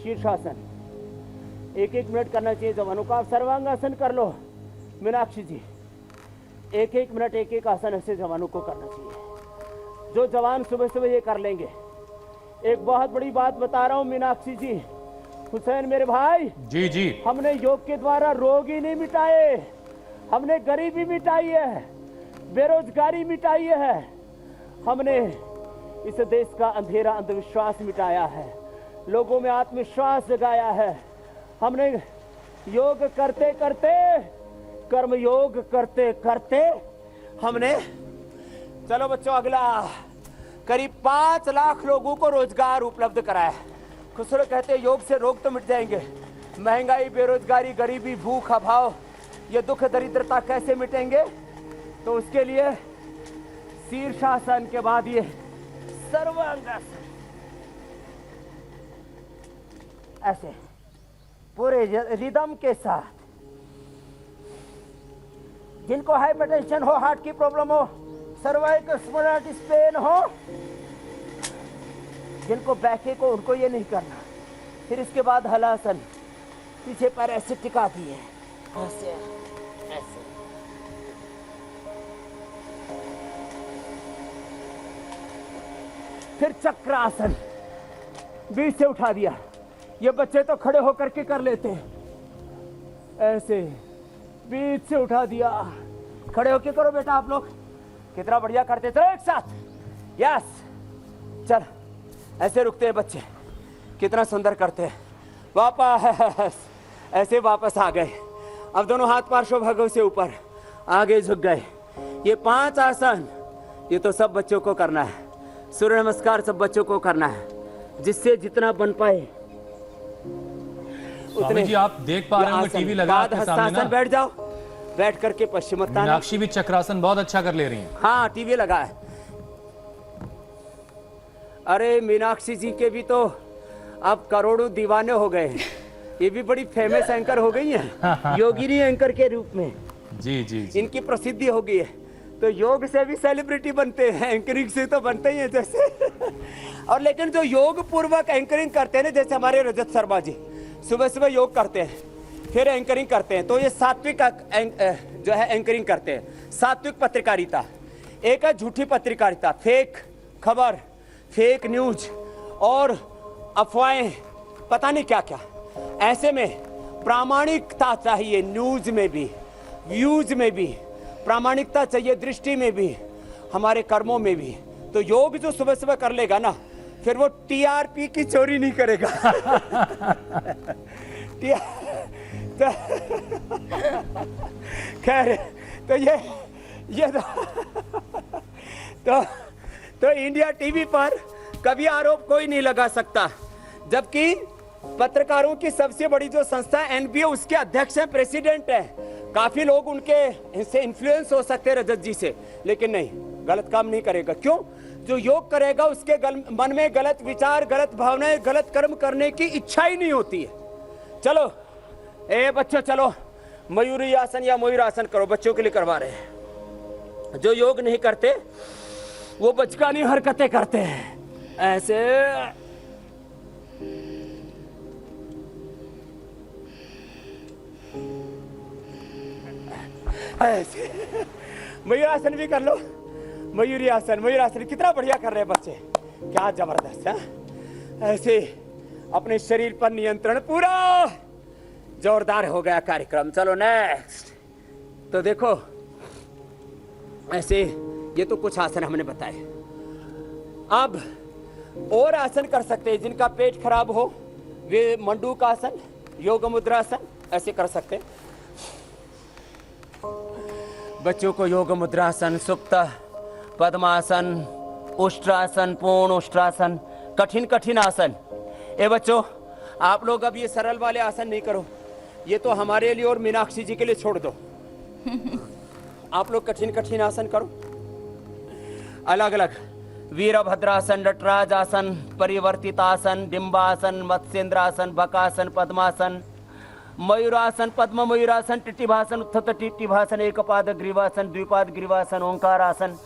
शीर्षासन 1-1 मिनट करना चाहिए जवानों को। आप सर्वांगासन कर लो मीनाक्षी जी, 1-1 मिनट 1-1 आसन ऐसे जवानों को करना चाहिए। जो जवान सुबह सुबह ये कर लेंगे। एक बहुत बड़ी बात बता रहा हूं मीनाक्षी जी, हुसैन मेरे भाई जी जी, हमने योग के द्वारा रोग ही नहीं मिटाए, हमने गरीबी मिटाई है, बेरोजगारी मिटाई है, हमने इस देश का अंधेरा अंधविश्वास मिटाया है, लोगों में आत्मविश्वास जगाया है। हमने योग करते करते, कर्म योग करते करते हमने, चलो बच्चों अगला, करीब 5 लाख लोगों को रोजगार उपलब्ध कराया। खुसरो कहते हैं योग से रोग तो मिट जाएंगे, महंगाई, बेरोजगारी, गरीबी, भूख, अभाव, ये दुख दरिद्रता कैसे मिटेंगे? तो उसके लिए शीर्षासन के बाद ये सर्वांगासन, ऐसे पूरे रिदम के साथ। जिनको हाइपरटेंशन हो, हार्ट की प्रॉब्लम हो, सर्वाइकल स्पॉन्डिलाइटिस पेन हो, जिनको बैके को, उनको ये नहीं करना। फिर इसके बाद हलासन, पीछे पैर ऐसे टिका दिए, ऐसे ऐसे। फिर चक्रासन, बीच से उठा दिया। ये बच्चे तो खड़े होकर के कर लेते हैं, ऐसे बीच से उठा दिया। खड़े होके करो बेटा आप लोग, कितना बढ़िया करते थे एक साथ। यस, चल ऐसे रुकते हैं बच्चे, कितना सुंदर करते हैं। वापस ऐसे वापस आ गए। अब दोनों हाथ पार्श्व भगव से ऊपर, आगे झुक गए। ये 5 आसन, ये तो सब बच्चों को करना है। सूर्य नमस्कार सब बच्चों को करना है, जिससे जितना बन पाए उतने। जी आप देख पा रहे होंगे टीवी लगा आपके सामने ना, बैठ जाओ, बैठ करके पश्चिमोत्तान। मीनाक्षी भी चक्रासन बहुत अच्छा कर ले रही हैं। हाँ टीवी लगा है। अरे मीनाक्षी जी के भी तो अब करोड़ों दीवाने हो गए हैं, ये भी बड़ी फेमस एंकर हो गई हैं, योगिनी एंकर के रूप में। जी जी जी, इनकी प्रसिद्धि हो गई है, तो योग से भी सेलिब्रिटी बनते हैं, एंकरिंग से तो बनते ही हैं जैसे। और लेकिन जो योग पूर्वक एंकरिंग करते हैं ना, जैसे हमारे रजत शर्मा जी सुबह सुबह योग करते हैं, फिर एंकरिंग करते हैं, तो ये सात्विक जो है एंकरिंग करते हैं। सात्विक पत्रकारिता, एक है झूठी पत्रकारिता, फेक खबर, फेक न्यूज और अफवाहें, पता नहीं क्या क्या। ऐसे में प्रामाणिकता चाहिए, न्यूज में भी, व्यूज में भी प्रामाणिकता चाहिए, दृष्टि में भी, हमारे कर्मों में भी। तो योग जो सुबह सुबह कर लेगा ना, फिर वो टीआरपी की चोरी नहीं करेगा। खैर, तो ये तो इंडिया टीवी पर कभी आरोप कोई नहीं लगा सकता, जबकि पत्रकारों की सबसे बड़ी जो संस्था एनबीए, उसके अध्यक्ष हैं, प्रेसिडेंट है। काफी लोग उनके से इन्फ्लुएंस हो सकते हैं रजत जी से, लेकिन नहीं, गलत काम नहीं करेगा। क्यों? जो योग करेगा उसके मन में गलत विचार, गलत भावनाएं, गलत कर्म करने की इच्छा ही नहीं होती है। चलो ए बच्चों, चलो मयूरी आसन या मयूर आसन करो, बच्चों के लिए करवा रहे हैं। जो योग नहीं करते वो बचकानी हरकतें करते हैं, ऐसे ऐसे। मयूरासन भी कर लो, मयूरी आसन, मयूर आसन कितना बढ़िया कर रहे हैं बच्चे, क्या जबरदस्त है। ऐसे अपने शरीर पर नियंत्रण, पूरा जोरदार हो गया कार्यक्रम। चलो नेक्स्ट। तो देखो ऐसे, ये तो कुछ आसन हमने बताए। अब और आसन कर सकते हैं। जिनका पेट खराब हो वे मंडूक आसन, योग मुद्रासन ऐसे कर सकते हैं। बच्चों को योग मुद्रासन, सुप्त, पद्मासन, उष्ट्रासन, पूर्ण उष्ट्रासन, कठिन कठिन आसन। ए बच्चों, आप लोग अब ये सरल वाले आसन नहीं करो, ये तो हमारे लिए और मीनाक्षी जी के लिए छोड़ दो। आप लोग कठिन कठिन आसन करो अलग अलग। वीरभद्रासन, नटराज आसन, परिवर्तितासन, डिम्बासन, मत्स्येंद्रासन, बकासन, पद्मासन, मयूरासन, पद्म मयूरासन, टिटिभासन, उत्थत टिटिभासन, एकपाद ग्रीवासन, द्विपाद ग्रीवासन, ओंकारासन,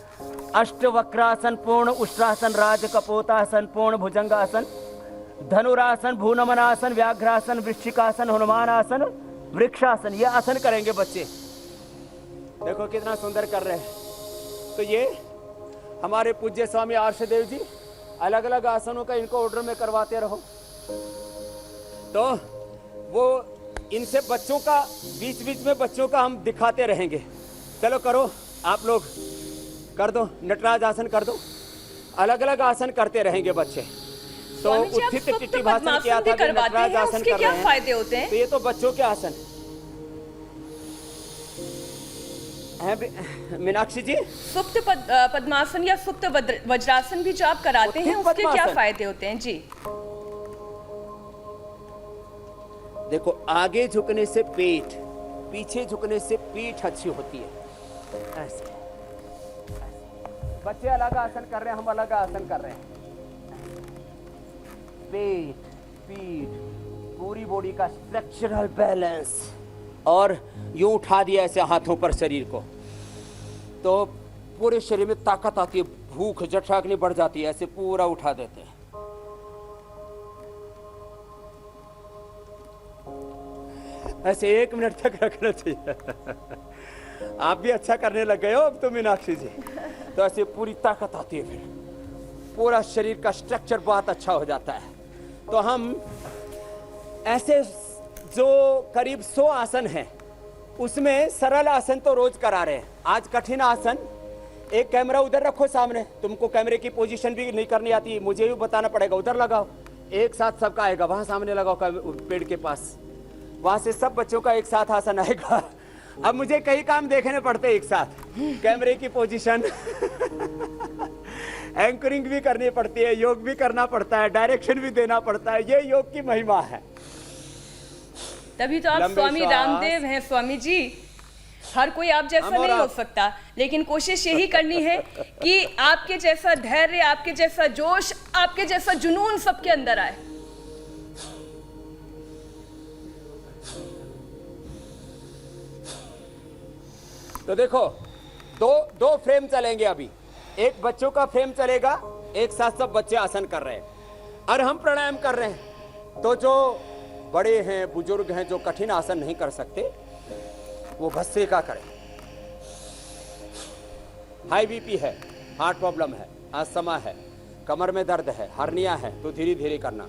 अष्टवक्रासन, पूर्ण उष्ट्रासन, राज कपोतासन, पूर्ण भुजंगासन, धनुरासन, भूनमनासन, व्याघ्रासन, वृश्चिकासन, हनुमानासन, वृक्षासन, ये आसन करेंगे बच्चे। देखो कितना सुंदर कर रहे हैं। तो ये हमारे पूज्य स्वामी आर्षदेव जी अलग अलग आसनों का इनको ऑर्डर में करवाते रहो। तो वो इनसे बच्चों का बीच बीच में बच्चों का हम दिखाते रहेंगे। चलो करो, आप लोग कर दो, नटराज आसन कर दो, अलग अलग आसन करते रहेंगे बच्चे। तो उत्थित टिट्टी भाषण किया था, नटराज आसन कर रहे हैं। फायदे होते हैं? तो ये तो बच्चों के आसन हैं मीनाक्षी जी। सुप्त पद्मासन या सुप्त वज्रासन भी जो आप कराते हैं, उसके क्या फायदे होते हैं? जी देखो, आगे झुकने से पेट, पीछे झुकने से पीठ अच्छी होती है। ऐसे बच्चे अलग आसन कर रहे हैं, हम अलग आसन कर रहे हैं। पेट, पीठ, पूरी बॉडी का स्ट्रक्चरल बैलेंस, और यूं उठा दिया ऐसे हाथों पर शरीर को, तो पूरे शरीर में ताकत आती है, भूख जठराग्नि बढ़ जाती है, ऐसे पूरा उठा देते हैं। ऐसे 1 मिनट तक रखना चाहिए। आप भी अच्छा करने लग गए हो अब तो मीनाक्षी जी। तो ऐसे पूरी ताकत आती है, फिर पूरा शरीर का स्ट्रक्चर बहुत अच्छा हो जाता है। तो हम ऐसे जो करीब 100 आसन हैं, उसमें सरल आसन तो रोज करा रहे हैं। आज कठिन आसन, एक कैमरा उधर रखो सामने, तुमको कैमरे की पोजीशन भी नहीं करनी आती, मुझे भी बताना पड़ेगा, उधर लगाओ, एक साथ सबका आएगा, वहां सामने लगाओ पेड़ के पास, वहां से सब बच्चों का एक साथ आसन आएगा। अब मुझे कई काम देखने पड़ते एक साथ, कैमरे की पोजीशन, एंकरिंग भी करनी पड़ती है, योग भी करना पड़ता है, डायरेक्शन भी देना पड़ता है। ये योग की महिमा है। तभी तो आप स्वामी रामदेव हैं स्वामी जी। हर कोई आप जैसा नहीं हो सकता, लेकिन कोशिश यही करनी है कि आपके जैसा धैर्य, आपके जैसा जोश, आपके जैसा जुनून सबके अंदर आए। तो देखो, दो फ्रेम चलेंगे अभी। एक बच्चों का फ्रेम चलेगा, एक साथ सब बच्चे आसन कर रहे हैं और हम प्राणायाम कर रहे हैं। तो जो बड़े हैं, बुजुर्ग हैं, जो कठिन आसन नहीं कर सकते, वो भस्से का करें। हाई बीपी है, हार्ट प्रॉब्लम है, अस्थमा है, कमर में दर्द है, हर्निया है, तो धीरे धीरे करना।